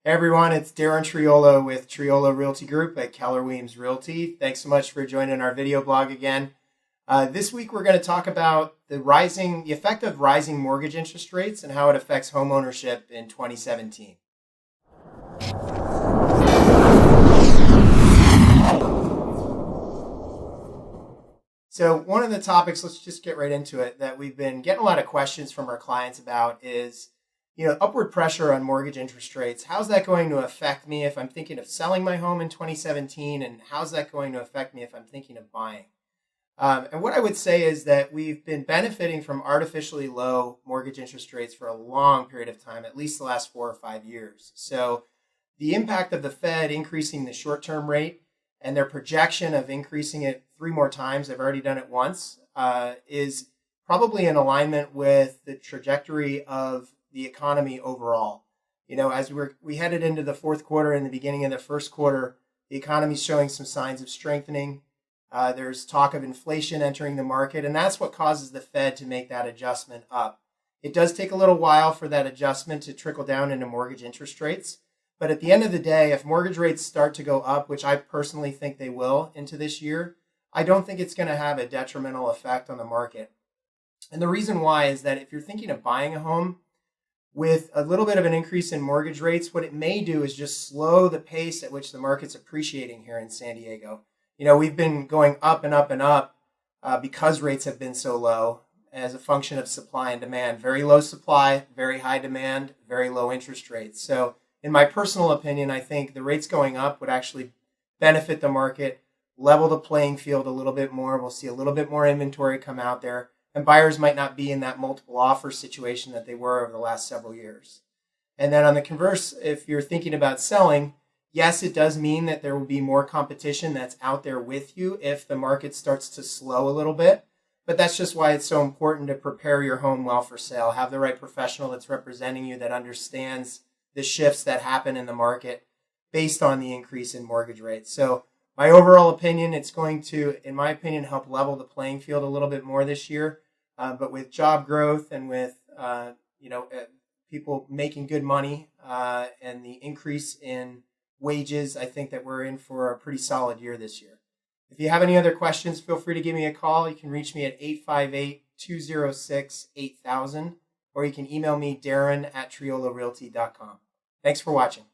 Hey everyone, it's Darin Triolo with Triolo Realty Group at Keller Williams Realty. Thanks so much for joining our video blog again. This week we're going to talk about the effect of rising mortgage interest rates and how it affects home ownership in 2017. So one of the topics, let's just get right into it, that we've been getting a lot of questions from our clients about is, upward pressure on mortgage interest rates. How's that going to affect me if I'm thinking of selling my home in 2017? And how's that going to affect me if I'm thinking of buying? And what I would say is that we've been benefiting from artificially low mortgage interest rates for a long period of time, at least the last 4 or 5 years. So the impact of the Fed increasing the short-term rate and their projection of increasing it 3 more times, they've already done it once, is probably in alignment with the trajectory of the economy overall. As we headed into the fourth quarter and the beginning of the first quarter, the economy's showing some signs of strengthening. There's talk of inflation entering the market, and that's what causes the Fed to make that adjustment up. It does take a little while for that adjustment to trickle down into mortgage interest rates. But at the end of the day, if mortgage rates start to go up, which I personally think they will into this year, I don't think it's going to have a detrimental effect on the market. And the reason why is that if you're thinking of buying a home, with a little bit of an increase in mortgage rates, what it may do is just slow the pace at which the market's appreciating here in San Diego. We've been going up and up and up because rates have been so low as a function of supply and demand. Very low supply, very high demand, very low interest rates. So in my personal opinion, I think the rates going up would actually benefit the market, level the playing field a little bit more. We'll see a little bit more inventory come out there. And buyers might not be in that multiple offer situation that they were over the last several years. And then on the converse, if you're thinking about selling, yes, it does mean that there will be more competition that's out there with you if the market starts to slow a little bit. But that's just why it's so important to prepare your home well for sale. Have the right professional that's representing you that understands the shifts that happen in the market based on the increase in mortgage rates. So my overall opinion, it's going to, in my opinion, help level the playing field a little bit more this year. But with job growth and with people making good money and the increase in wages, I think that we're in for a pretty solid year this year. If you have any other questions, feel free to give me a call. You can reach me at 858-206-8000, or you can email me, Darin@triolorealty.com. Thanks for watching.